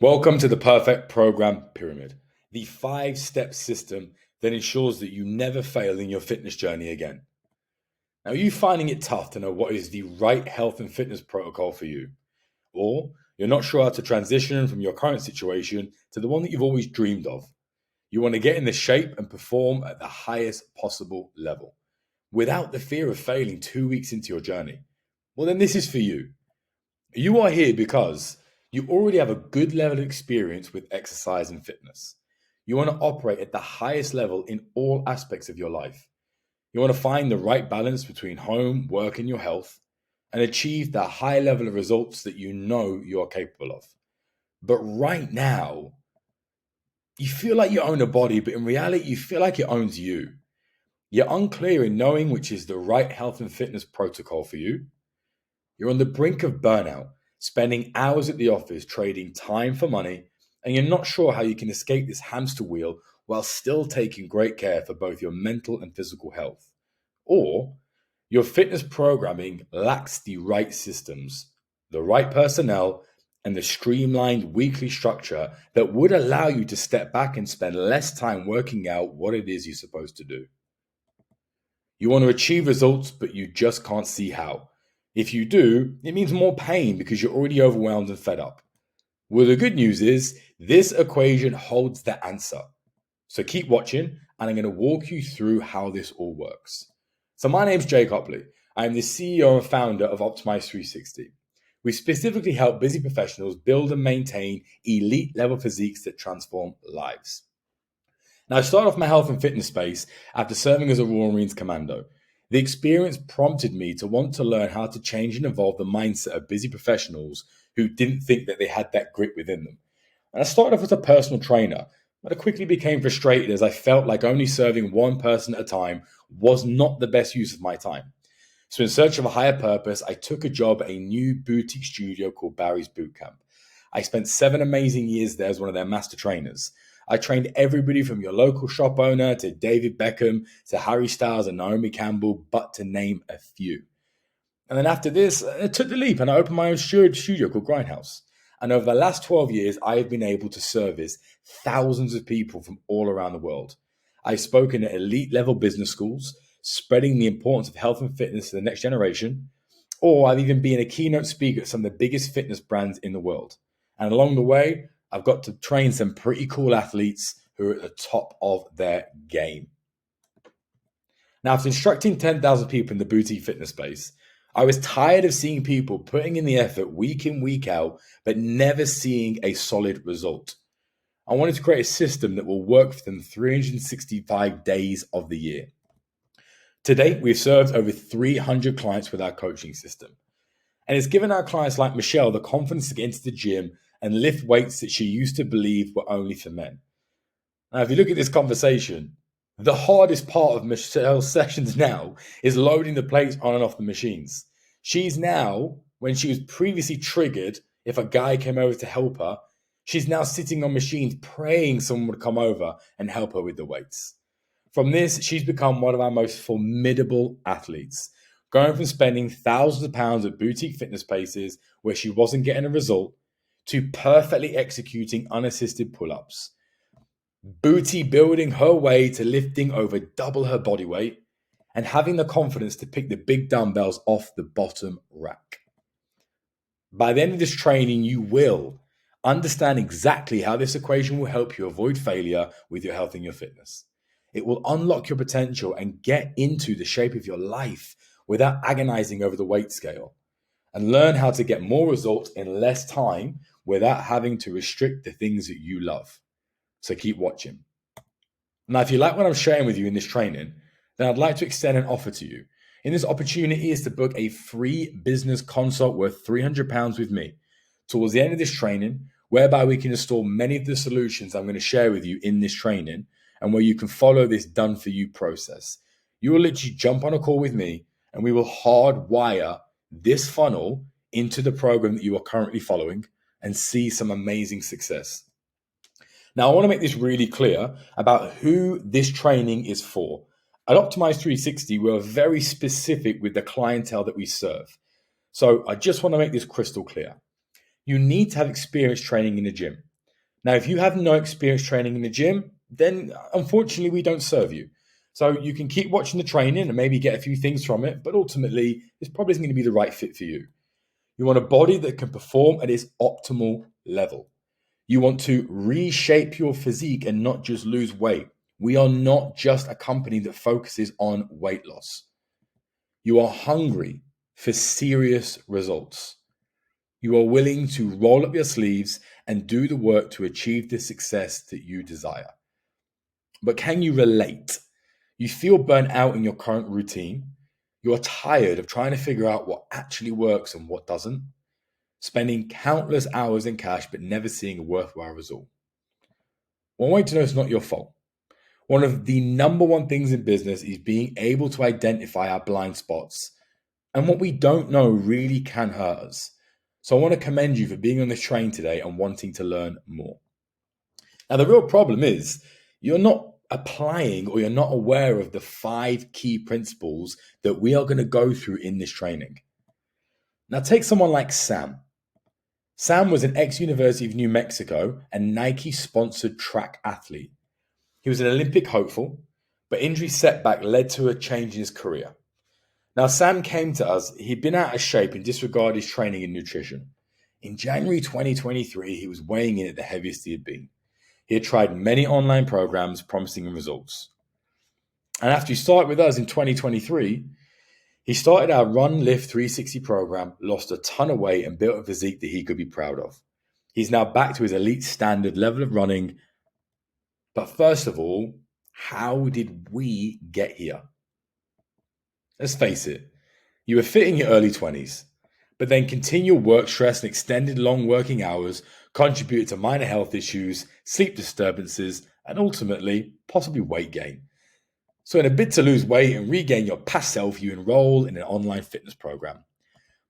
Welcome to the Perfect Program Pyramid, the 5-step system that ensures that you never fail in your fitness journey again. Now, are you finding it tough to know what is the right health and fitness protocol for you? Or you're not sure how to transition from your current situation to the one that you've always dreamed of? You want to get in the shape and perform at the highest possible level without the fear of failing 2 weeks into your journey? Well, then this is for you. You are here because you already have a good level of experience with exercise and fitness. You want to operate at the highest level in all aspects of your life. You want to find the right balance between home, work, and your health and achieve the high level of results that you know you are capable of. But right now, you feel like you own a body, but in reality, you feel like it owns you. You're unclear in knowing which is the right health and fitness protocol for you. You're on the brink of burnout, spending hours at the office trading time for money, and you're not sure how you can escape this hamster wheel while still taking great care for both your mental and physical health. Or your fitness programming lacks the right systems, the right personnel, and the streamlined weekly structure that would allow you to step back and spend less time working out what it is you're supposed to do. You want to achieve results, but you just can't see how. If you do, it means more pain because you're already overwhelmed and fed up. Well, the good news is this equation holds the answer. So keep watching, and I'm going to walk you through how this all works. So my name's Jake Hopley. I am the CEO and founder of Optimize 360. We specifically help busy professionals build and maintain elite level physiques that transform lives. Now, I started off my health and fitness space after serving as a Royal Marines commando. The experience prompted me to want to learn how to change and evolve the mindset of busy professionals who didn't think that they had that grit within them. And I started off as a personal trainer, but I quickly became frustrated as I felt like only serving one person at a time was not the best use of my time. So, in search of a higher purpose, I took a job at a new boutique studio called Barry's Bootcamp. I spent 7 amazing years there as one of their master trainers. I trained everybody from your local shop owner to David Beckham to Harry Styles and Naomi Campbell, but to name a few. And then after this, I took the leap and I opened my own studio called Grindhouse. And over the last 12 years, I have been able to service thousands of people from all around the world. I've spoken at elite level business schools, spreading the importance of health and fitness to the next generation, or I've even been a keynote speaker at some of the biggest fitness brands in the world. And along the way, I've got to train some pretty cool athletes who are at the top of their game. Now, after instructing 10,000 people in the boutique fitness space, I was tired of seeing people putting in the effort week in, week out, but never seeing a solid result. I wanted to create a system that will work for them 365 days of the year. To date, we've served over 300 clients with our coaching system. And it's given our clients like Michelle the confidence to get into the gym and lift weights that she used to believe were only for men. Now, if you look at this conversation, the hardest part of Michelle's sessions now is loading the plates on and off the machines. She's now, when she was previously triggered if a guy came over to help her, she's now sitting on machines praying someone would come over and help her with the weights. From this, she's become one of our most formidable athletes, going from spending thousands of pounds at boutique fitness places where she wasn't getting a result to perfectly executing unassisted pull-ups, booty building her way to lifting over double her body weight, and having the confidence to pick the big dumbbells off the bottom rack. By the end of this training, you will understand exactly how this equation will help you avoid failure with your health and your fitness. It will unlock your potential and get into the shape of your life without agonizing over the weight scale, and learn how to get more results in less time without having to restrict the things that you love. So keep watching. Now, if you like what I'm sharing with you in this training, then I'd like to extend an offer to you. And this opportunity is to book a free business consult worth £300 with me towards the end of this training, whereby we can install many of the solutions I'm going to share with you in this training and where you can follow this done for you process. You will literally jump on a call with me and we will hardwire this funnel into the program that you are currently following and see some amazing success. Now, I want to make this really clear about who this training is for. At Optimize 360, we're very specific with the clientele that we serve. So I just want to make this crystal clear. You need to have experience training in the gym. Now, if you have no experience training in the gym, then unfortunately we don't serve you. So you can keep watching the training and maybe get a few things from it, but ultimately this probably isn't going to be the right fit for you. You want a body that can perform at its optimal level. You want to reshape your physique and not just lose weight. We are not just a company that focuses on weight loss. You are hungry for serious results. You are willing to roll up your sleeves and do the work to achieve the success that you desire. But can you relate? You feel burnt out in your current routine. You are tired of trying to figure out what actually works and what doesn't, spending countless hours in cash but never seeing a worthwhile result. Well, I want you to know it's not your fault. One of the number one things in business is being able to identify our blind spots. And what we don't know really can hurt us. So I want to commend you for being on this train today and wanting to learn more. Now, the real problem is you're not applying or you're not aware of the 5 key principles that we are going to go through in this training. Now, take someone like Sam. Sam was an ex-University of New Mexico and Nike-sponsored track athlete. He was an Olympic hopeful, but injury setback led to a change in his career. Now, Sam came to us. He'd been out of shape and disregarded his training and nutrition. In January 2023, he was weighing in at the heaviest he had been. He had tried many online programs promising him results. And after he started with us in 2023, he started our Run Lift 360 program, lost a ton of weight, and built a physique that he could be proud of. He's now back to his elite standard level of running. But first of all, how did we get here? Let's face it, you were fit in your early 20s, but then continual work stress and extended long working hours contributed to minor health issues, sleep disturbances, and ultimately, possibly weight gain. So in a bid to lose weight and regain your past self, you enroll in an online fitness program.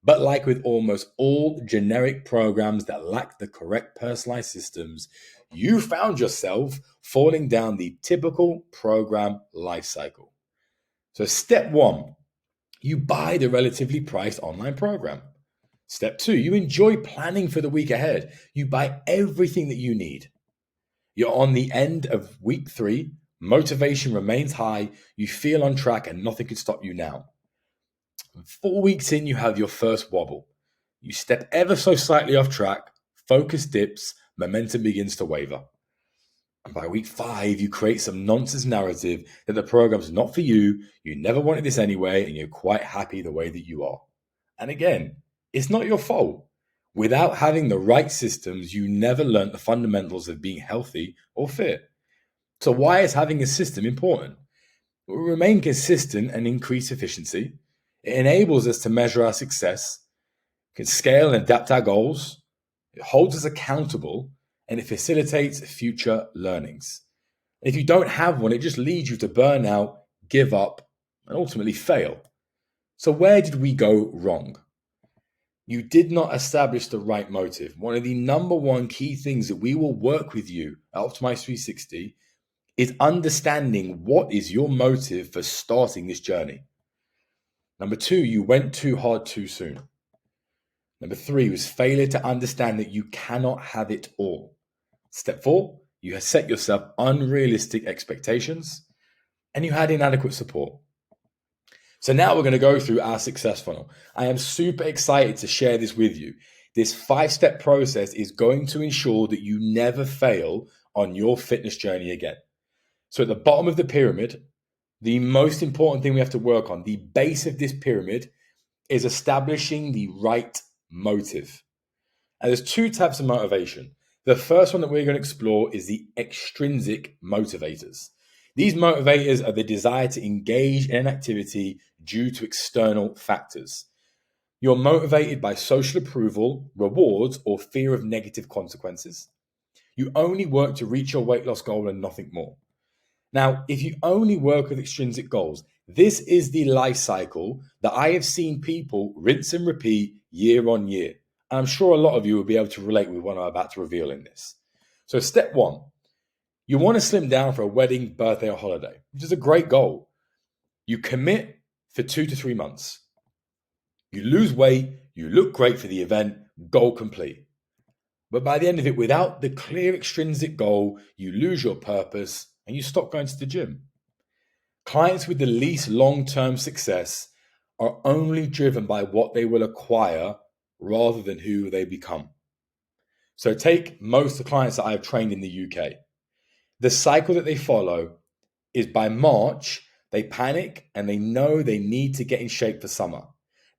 But like with almost all generic programs that lack the correct personalized systems, you found yourself falling down the typical program life cycle. So step 1, you buy the relatively priced online program. Step 2, you enjoy planning for the week ahead. You buy everything that you need. You're on the end of week 3, motivation remains high, you feel on track and nothing can stop you now. 4 weeks in, you have your first wobble. You step ever so slightly off track, focus dips, momentum begins to waver. And by week 5, you create some nonsense narrative that the program's not for you, you never wanted this anyway, and you're quite happy the way that you are. And again, it's not your fault. Without having the right systems, you never learned the fundamentals of being healthy or fit. So why is having a system important? We remain consistent and increase efficiency. It enables us to measure our success, can scale and adapt our goals. It holds us accountable, and it facilitates future learnings. If you don't have one, it just leads you to burn out, give up, and ultimately fail. So where did we go wrong? You did not establish the right motive. One of the number one key things that we will work with you at Optimize 360 is understanding what is your motive for starting this journey. Number 2, you went too hard too soon. Number 3 was failure to understand that you cannot have it all. Step 4, you have set yourself unrealistic expectations and you had inadequate support. So now we're going to go through our success funnel. I am super excited to share this with you. This 5-step process is going to ensure that you never fail on your fitness journey again. So at the bottom of the pyramid, the most important thing we have to work on, the base of this pyramid, is establishing the right motive. And there's 2 types of motivation. The first one that we're going to explore is the extrinsic motivators. These motivators are the desire to engage in an activity due to external factors. You're motivated by social approval, rewards, or fear of negative consequences. You only work to reach your weight loss goal and nothing more. Now, if you only work with extrinsic goals, this is the life cycle that I have seen people rinse and repeat year on year. And I'm sure a lot of you will be able to relate with what I'm about to reveal in this. So step 1, you want to slim down for a wedding, birthday, or holiday, which is a great goal. You commit for 2 to 3 months. You lose weight, you look great for the event, goal complete. But by the end of it, without the clear extrinsic goal, you lose your purpose and you stop going to the gym. Clients with the least long-term success are only driven by what they will acquire rather than who they become. So take most of the clients that I have trained in the UK. The cycle that they follow is by March, they panic and they know they need to get in shape for summer.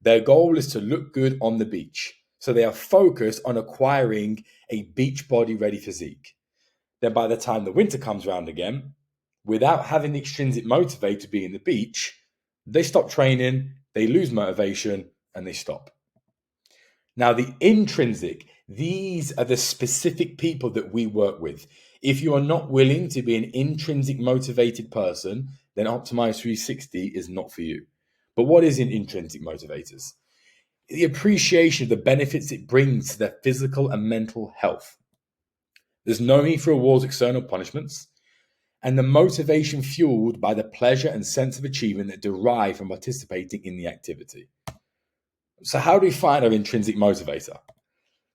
Their goal is to look good on the beach. So they are focused on acquiring a beach body ready physique. Then by the time the winter comes around again, without having the extrinsic motivator to be in the beach, they stop training, they lose motivation, and they stop. Now, the intrinsic, these are the specific people that we work with. If you are not willing to be an intrinsic motivated person, then Optimize 360 is not for you. But what is intrinsic motivators? The appreciation of the benefits it brings to their physical and mental health. There's no need for rewards, external punishments, and the motivation fueled by the pleasure and sense of achievement that derive from participating in the activity. So how do we find our intrinsic motivator?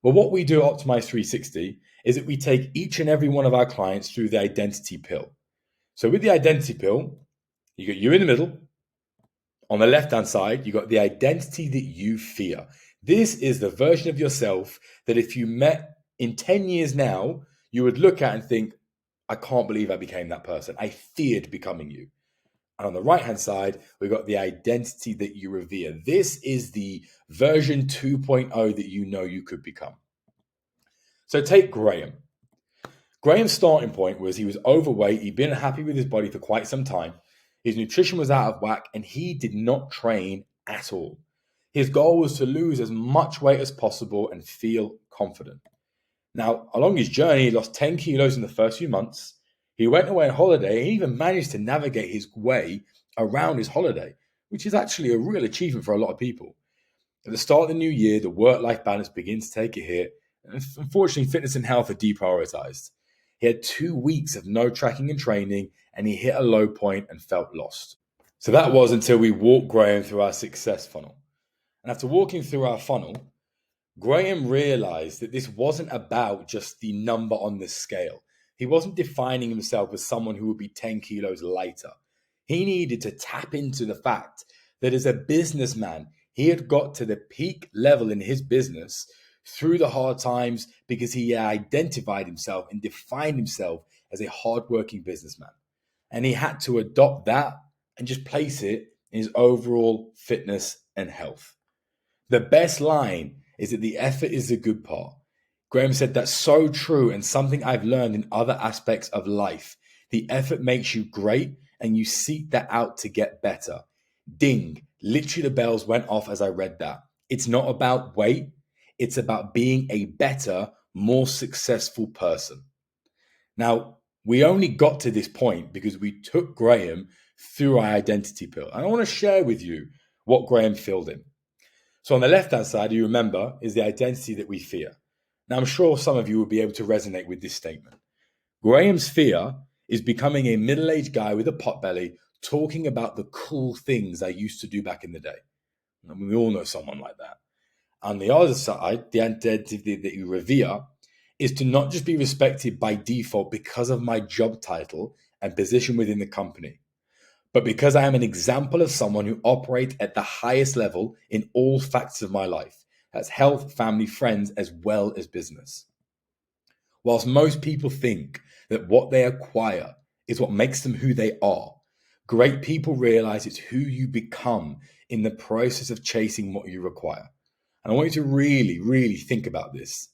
Well, what we do at Optimize 360 is that we take each and every one of our clients through the identity pill. So with the identity pill, you got you in the middle. On the left-hand side, you got the identity that you fear. This is the version of yourself that if you met in 10 years now, you would look at and think, I can't believe I became that person. I feared becoming you. And on the right-hand side, we've got the identity that you revere. This is the version 2.0 that you know you could become. So take Graham. Graham's starting point was he was overweight. He'd been unhappy with his body for quite some time. His nutrition was out of whack and he did not train at all. His goal was to lose as much weight as possible and feel confident. Now, along his journey, he lost 10 kilos in the first few months. He went away on holiday and he even managed to navigate his way around his holiday, which is actually a real achievement for a lot of people. At the start of the new year, the work-life balance begins to take a hit. And unfortunately, fitness and health are deprioritized. He had 2 weeks of no tracking and training, and he hit a low point and felt lost. So that was until we walked Graham through our success funnel. And after walking through our funnel, Graham realized that this wasn't about just the number on the scale. He wasn't defining himself as someone who would be 10 kilos lighter. He needed to tap into the fact that as a businessman, he had got to the peak level in his business through the hard times because he identified himself and defined himself as a hardworking businessman. And he had to adopt that and just place it in his overall fitness and health. The best line is that the effort is the good part. Graham said that's so true and something I've learned in other aspects of life. The effort makes you great and you seek that out to get better. Ding, literally the bells went off as I read that. It's not about weight. It's about being a better, more successful person. Now, we only got to this point because we took Graham through our identity pill. And I want to share with you what Graham filled in. So on the left-hand side, you remember, is the identity that we fear. Now, I'm sure some of you will be able to resonate with this statement. Graham's fear is becoming a middle-aged guy with a potbelly talking about the cool things I used to do back in the day. I mean, we all know someone like that. On the other side, the identity that you revere is to not just be respected by default because of my job title and position within the company, but because I am an example of someone who operates at the highest level in all facets of my life. That's health, family, friends, as well as business. Whilst most people think that what they acquire is what makes them who they are, great people realize it's who you become in the process of chasing what you require. And I want you to really, really think about this.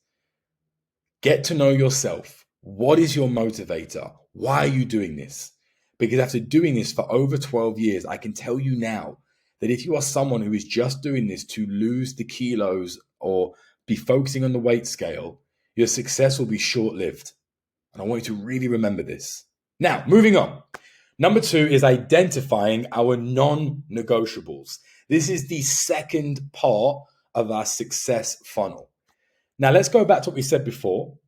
Get to know yourself. What is your motivator? Why are you doing this? Because after doing this for over 12 years, I can tell you now that if you are someone who is just doing this to lose the kilos or be focusing on the weight scale, your success will be short-lived. And I want you to really remember this. Now, moving on. Number 2 is identifying our non-negotiables. This is the second part of our success funnel. Now, let's go back to what we said before.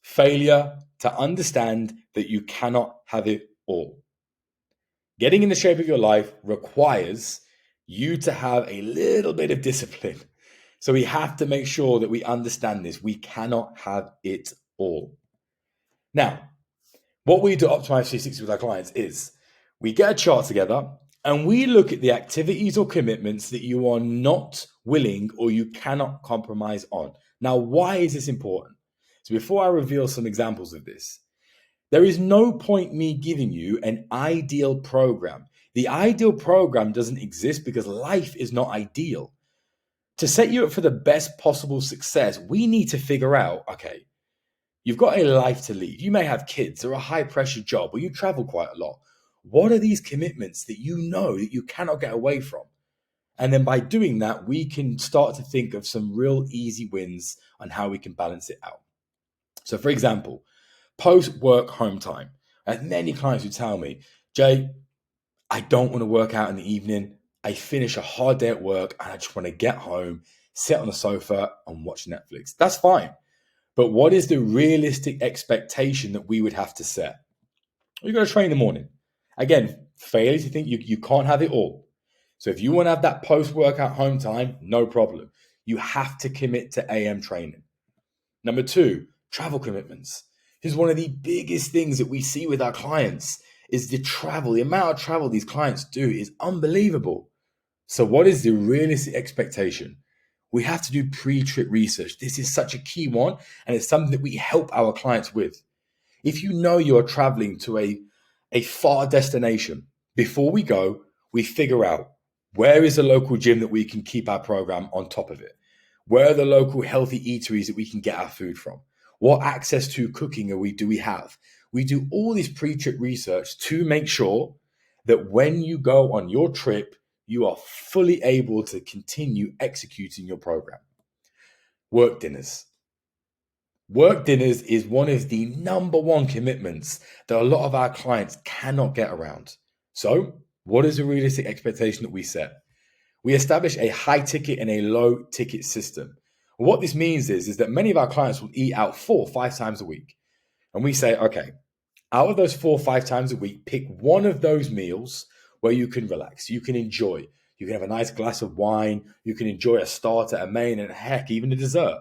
Failure to understand that you cannot have it all. Getting in the shape of your life requires you to have a little bit of discipline. So we have to make sure that we understand this. We cannot have it all. Now, what we do at Optimize 360 with our clients is we get a chart together and we look at the activities or commitments that you are not willing or you cannot compromise on. Now, why is this important? So before I reveal some examples of this, there is no point me giving you an ideal program. The ideal program doesn't exist because life is not ideal. To set you up for the best possible success, we need to figure out, okay, you've got a life to lead. You may have kids or a high pressure job or you travel quite a lot. What are these commitments that you know that you cannot get away from? And then by doing that, we can start to think of some real easy wins on how we can balance it out. So for example, post-work home time. I have many clients who tell me, Jay, I don't want to work out in the evening. I finish a hard day at work and I just want to get home, sit on the sofa and watch Netflix. That's fine. But what is the realistic expectation that we would have to set? You're going to train in the morning. Again, failure to think you can't have it all. So if you want to have that post-workout home time, no problem. You have to commit to AM training. Number 2, travel commitments. Here's one of the biggest things that we see with our clients is the travel. The amount of travel these clients do is unbelievable. So what is the realistic expectation? We have to do pre-trip research. This is such a key one, and it's something that we help our clients with. If you know you're traveling to a far destination, before we go, we figure out where is the local gym that we can keep our program on top of it? Where are the local healthy eateries that we can get our food from? What access to cooking do we have? We do all this pre-trip research to make sure that when you go on your trip, you are fully able to continue executing your program. Work dinners. Work dinners is one of the number one commitments that a lot of our clients cannot get around. So, what is the realistic expectation that we set? We establish a high ticket and a low ticket system. What this means is that many of our clients will eat out 4 or 5 times a week. And we say, okay, out of those 4 or 5 times a week, pick one of those meals where you can relax, you can enjoy. You can have a nice glass of wine, you can enjoy a starter, a main, and heck, even a dessert.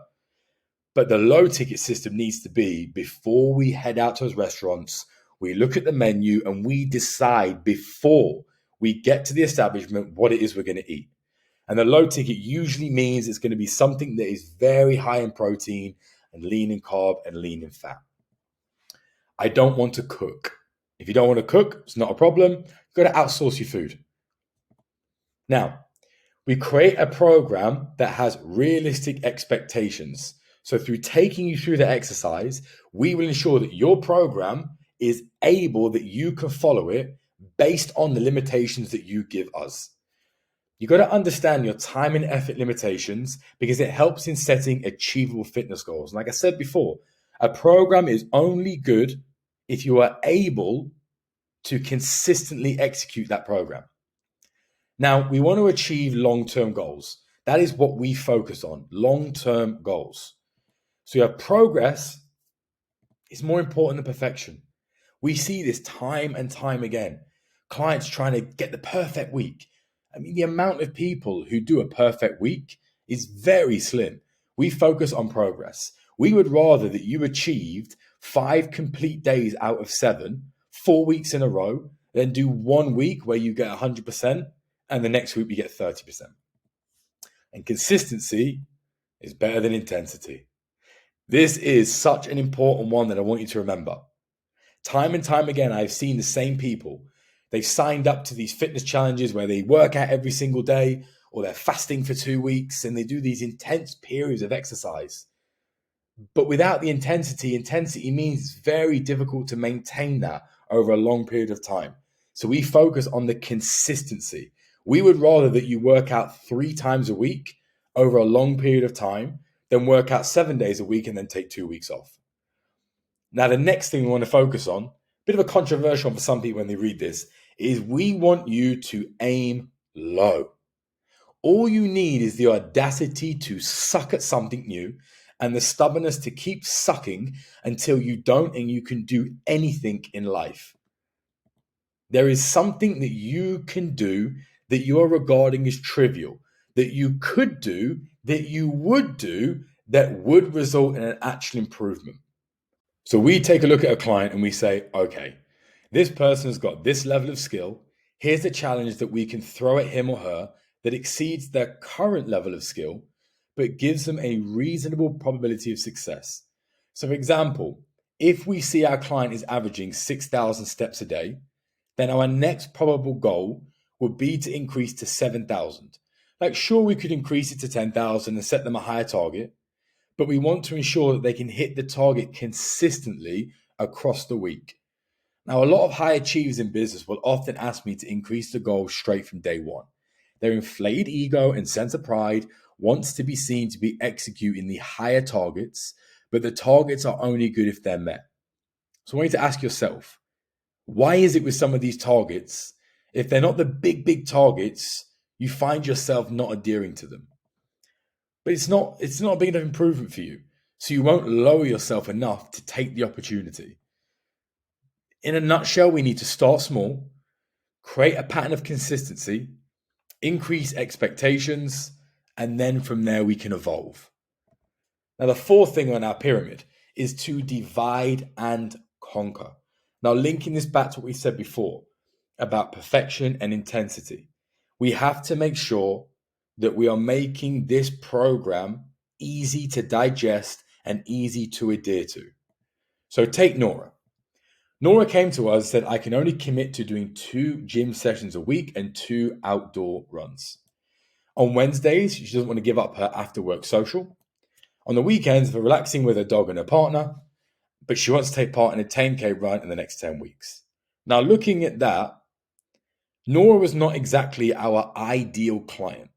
But the low ticket system needs to be before we head out to those restaurants, we look at the menu and we decide before we get to the establishment what it is we're going to eat. And the low ticket usually means it's going to be something that is very high in protein and lean in carb and lean in fat. I don't want to cook. If you don't want to cook, it's not a problem. You've got to outsource your food. Now, we create a program that has realistic expectations. So through taking you through the exercise, we will ensure that your program is able that you can follow it based on the limitations that you give us. You got to understand your time and effort limitations because it helps in setting achievable fitness goals. Like I said before, a program is only good if you are able to consistently execute that program. Now, we want to achieve long-term goals. That is what we focus on, long-term goals. So your progress is more important than perfection. We see this time and time again. Clients trying to get the perfect week. I mean, the amount of people who do a perfect week is very slim. We focus on progress. We would rather that you achieved 5 complete days out of 7, 4 weeks in a row, than do 1 week where you get 100% and the next week you get 30%. And consistency is better than intensity. This is such an important one that I want you to remember. Time and time again, I've seen the same people. They've signed up to these fitness challenges where they work out every single day, or they're fasting for 2 weeks and they do these intense periods of exercise. But without the intensity means it's very difficult to maintain that over a long period of time. So we focus on the consistency. We would rather that you work out 3 times a week over a long period of time than work out 7 days a week and then take 2 weeks off. Now, the next thing we want to focus on, a bit of a controversial one for some people when they read this, is we want you to aim low. All you need is the audacity to suck at something new and the stubbornness to keep sucking until you don't and you can do anything in life. There is something that you can do that you are regarding as trivial, that you could do that you would do that would result in an actual improvement. So we take a look at a client and we say, okay, this person has got this level of skill. Here's a challenge that we can throw at him or her that exceeds their current level of skill, but gives them a reasonable probability of success. So, for example, if we see our client is averaging 6,000 steps a day, then our next probable goal would be to increase to 7,000. Like, sure, we could increase it to 10,000 and set them a higher target, but we want to ensure that they can hit the target consistently across the week. Now, a lot of high achievers in business will often ask me to increase the goal straight from day one. Their inflated ego and sense of pride wants to be seen to be executing the higher targets, but the targets are only good if they're met. So I want you to ask yourself, why is it with some of these targets, if they're not the big targets, you find yourself not adhering to them? But it's not a big enough improvement for you. So you won't lower yourself enough to take the opportunity. In a nutshell, we need to start small, create a pattern of consistency, increase expectations, and then from there we can evolve. Now, the fourth thing on our pyramid is to divide and conquer. Now, linking this back to what we said before about perfection and intensity, we have to make sure that we are making this program easy to digest and easy to adhere to. So take Nora. Nora came to us and said, I can only commit to doing 2 gym sessions a week and 2 outdoor runs. On Wednesdays, she doesn't want to give up her after work social. On the weekends, for relaxing with her dog and her partner, but she wants to take part in a 10K run in the next 10 weeks. Now, looking at that, Nora was not exactly our ideal client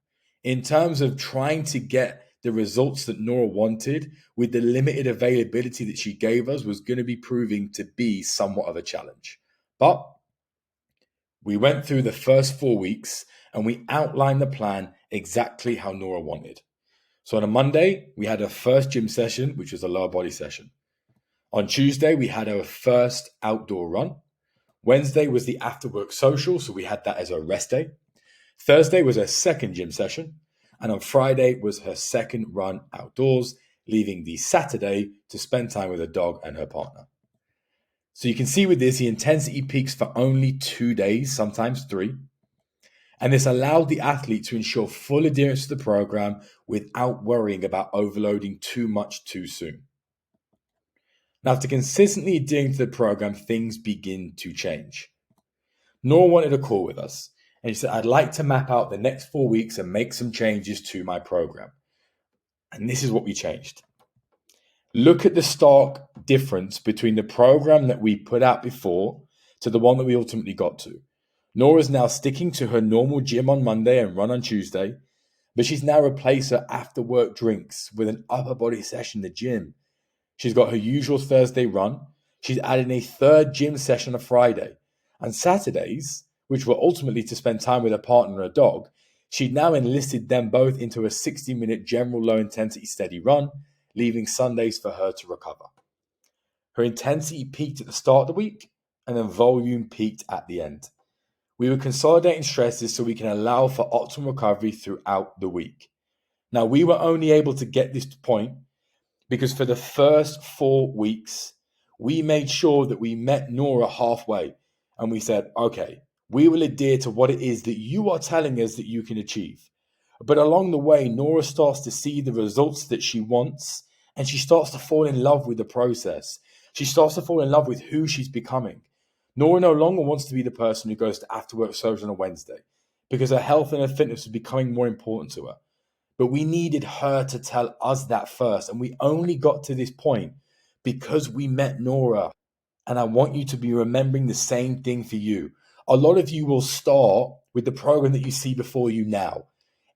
in terms of trying to get the results that Nora wanted with the limited availability that she gave us was going to be proving to be somewhat of a challenge. But we went through the first 4 weeks and we outlined the plan exactly how Nora wanted. So on a Monday, we had our first gym session, which was a lower body session. On Tuesday, we had our first outdoor run. Wednesday was the after work social, so we had that as a rest day. Thursday was her second gym session. And on Friday was her second run outdoors, leaving the Saturday to spend time with her dog and her partner. So you can see with this, the intensity peaks for only 2 days, sometimes 3. And this allowed the athlete to ensure full adherence to the program without worrying about overloading too much too soon. Now, after consistently adhering to the program, things begin to change. Nora wanted a call with us, and she said, I'd like to map out the next 4 weeks and make some changes to my program. And this is what we changed. Look at the stark difference between the program that we put out before to the one that we ultimately got to. Nora's now sticking to her normal gym on Monday and run on Tuesday, but she's now replaced her after work drinks with an upper body session in the gym. She's got her usual Thursday run. She's adding a third gym session on a Friday. And Saturdays, which were ultimately to spend time with her partner and her dog, she'd now enlisted them both into a 60-minute general low-intensity steady run, leaving Sundays for her to recover. Her intensity peaked at the start of the week, and then volume peaked at the end. We were consolidating stresses so we can allow for optimal recovery throughout the week. Now, we were only able to get this point because for the first 4 weeks, we made sure that we met Nora halfway and we said, okay, we will adhere to what it is that you are telling us that you can achieve. But along the way, Nora starts to see the results that she wants and she starts to fall in love with the process. She starts to fall in love with who she's becoming. Nora no longer wants to be the person who goes to after work social on a Wednesday because her health and her fitness is becoming more important to her. But we needed her to tell us that first. And we only got to this point because we met Nora. And I want you to be remembering the same thing for you. A lot of you will start with the program that you see before you now.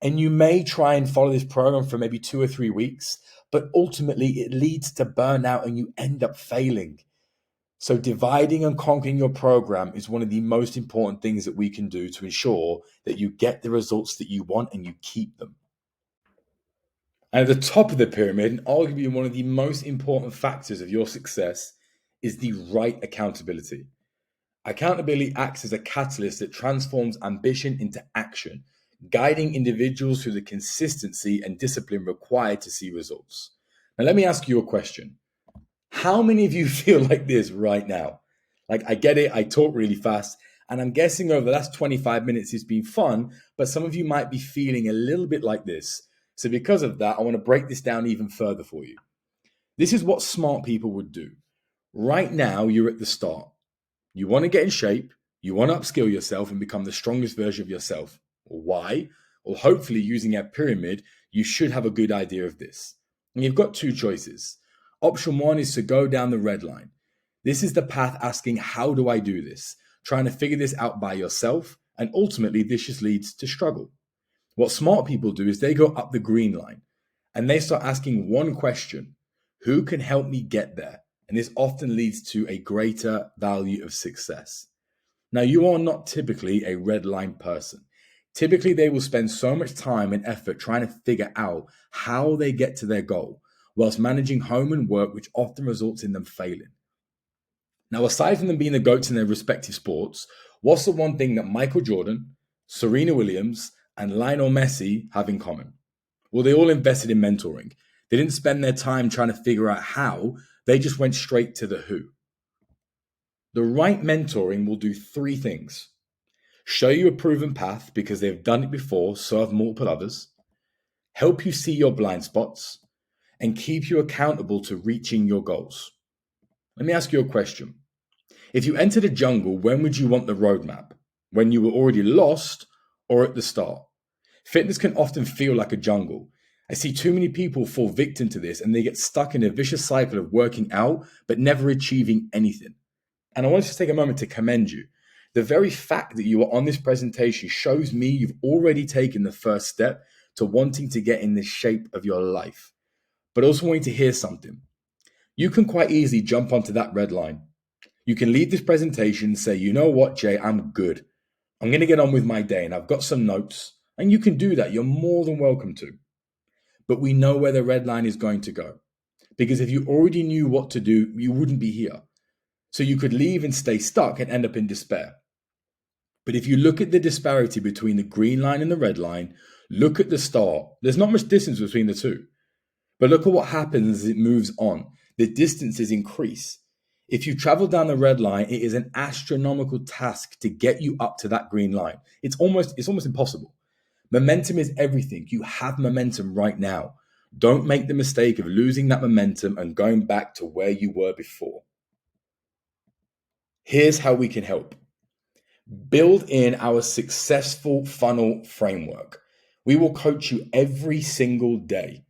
And you may try and follow this program for maybe 2 or 3 weeks, but ultimately it leads to burnout and you end up failing. So dividing and conquering your program is one of the most important things that we can do to ensure that you get the results that you want and you keep them. And at the top of the pyramid, and arguably one of the most important factors of your success, is the right accountability. Accountability acts as a catalyst that transforms ambition into action, guiding individuals through the consistency and discipline required to see results. Now, let me ask you a question. How many of you feel like this right now? Like, I get it, I talk really fast, and I'm guessing over the last 25 minutes it's been fun, but some of you might be feeling a little bit like this. So because of that, I want to break this down even further for you. This is what smart people would do. Right now, you're at the start. You want to get in shape, you want to upskill yourself and become the strongest version of yourself. Why? Well, hopefully using a pyramid, you should have a good idea of this. And you've got two choices. Option one is to go down the red line. This is the path asking, how do I do this? Trying to figure this out by yourself, and ultimately this just leads to struggle. What smart people do is they go up the green line and they start asking one question: who can help me get there? And this often leads to a greater value of success. Now, you are not typically a red line person. Typically, they will spend so much time and effort trying to figure out how they get to their goal, whilst managing home and work, which often results in them failing. Now, aside from them being the GOATs in their respective sports, what's the one thing that Michael Jordan, Serena Williams, and Lionel Messi have in common? Well, they all invested in mentoring. They didn't spend their time trying to figure out how, they just went straight to the who. The right mentoring will do three things: show you a proven path because they've done it before, so have multiple others, help you see your blind spots, and keep you accountable to reaching your goals. Let me ask you a question. If you entered a jungle, when would you want the roadmap? When you were already lost or at the start? Fitness can often feel like a jungle. I see too many people fall victim to this and they get stuck in a vicious cycle of working out but never achieving anything. And I want to just take a moment to commend you. The very fact that you are on this presentation shows me you've already taken the first step to wanting to get in the shape of your life. But also wanting to hear something. You can quite easily jump onto that red line. You can leave this presentation and say, you know what, Jay, I'm good. I'm going to get on with my day and I've got some notes. And you can do that. You're more than welcome to. But we know where the red line is going to go. Because if you already knew what to do, you wouldn't be here. So you could leave and stay stuck and end up in despair. But if you look at the disparity between the green line and the red line, look at the start. There's not much distance between the two. But look at what happens as it moves on. The distances increase. If you travel down the red line, it is an astronomical task to get you up to that green line. It's almost impossible. Momentum is everything. You have momentum right now. Don't make the mistake of losing that momentum and going back to where you were before. Here's how we can help. Build in our successful funnel framework. We will coach you every single day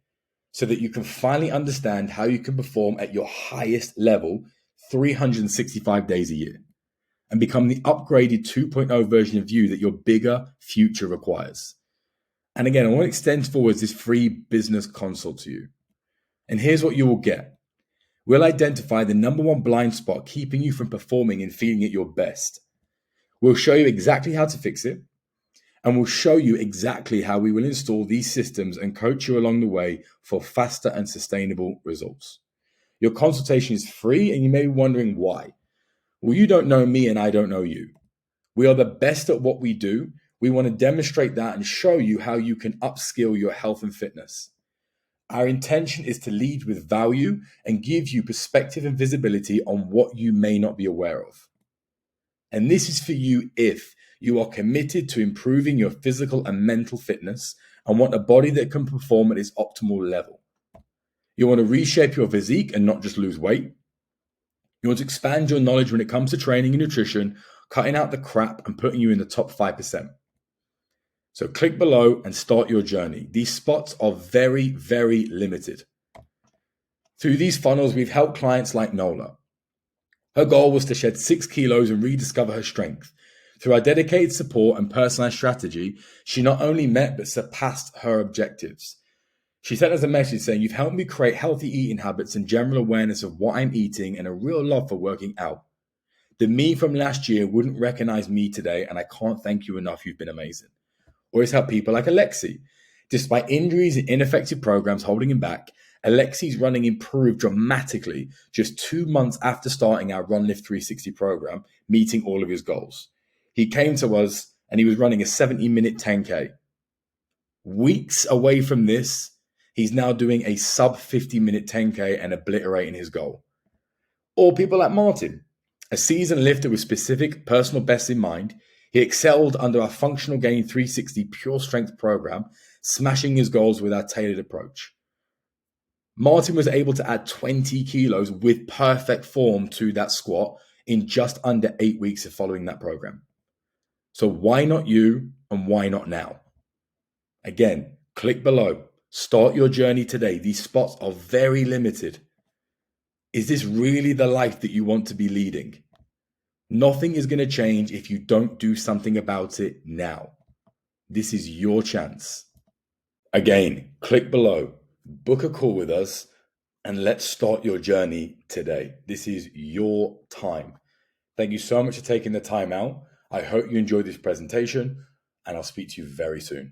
so that you can finally understand how you can perform at your highest level 365 days a year and become the upgraded 2.0 version of you that your bigger future requires. And again, I want to extend forward this free business consult to you. And here's what you will get. We'll identify the number one blind spot keeping you from performing and feeling at your best. We'll show you exactly how to fix it. And we'll show you exactly how we will install these systems and coach you along the way for faster and sustainable results. Your consultation is free and you may be wondering why. Well, you don't know me and I don't know you. We are the best at what we do. We want to demonstrate that and show you how you can upskill your health and fitness. Our intention is to lead with value and give you perspective and visibility on what you may not be aware of. And this is for you if you are committed to improving your physical and mental fitness and want a body that can perform at its optimal level. You want to reshape your physique and not just lose weight. You want to expand your knowledge when it comes to training and nutrition, cutting out the crap and putting you in the top 5%. So click below and start your journey. These spots are very, very limited. Through these funnels, we've helped clients like Nola. Her goal was to shed 6 kilos and rediscover her strength. Through our dedicated support and personalized strategy, she not only met but surpassed her objectives. She sent us a message saying, "You've helped me create healthy eating habits and general awareness of what I'm eating and a real love for working out. The me from last year wouldn't recognize me today, and I can't thank you enough. You've been amazing." Or it's helped people like Alexi. Despite injuries and ineffective programs holding him back, Alexi's running improved dramatically just 2 months after starting our Run Lift 360 program, meeting all of his goals. He came to us and he was running a 70-minute 10K. Weeks away from this, he's now doing a sub 50-minute 10K and obliterating his goal. Or people like Martin, a seasoned lifter with specific personal bests in mind. He excelled under our functional gain 360 pure strength program, smashing his goals with our tailored approach. Martin was able to add 20 kilos with perfect form to that squat in just under 8 weeks of following that program. So why not you, and why not now? Again, click below. Start your journey today. These spots are very limited. Is this really the life that you want to be leading? Nothing is going to change if you don't do something about it now. This is your chance. Again, click below, book a call with us, and let's start your journey today. This is your time. Thank you so much for taking the time out. I hope you enjoyed this presentation, and I'll speak to you very soon.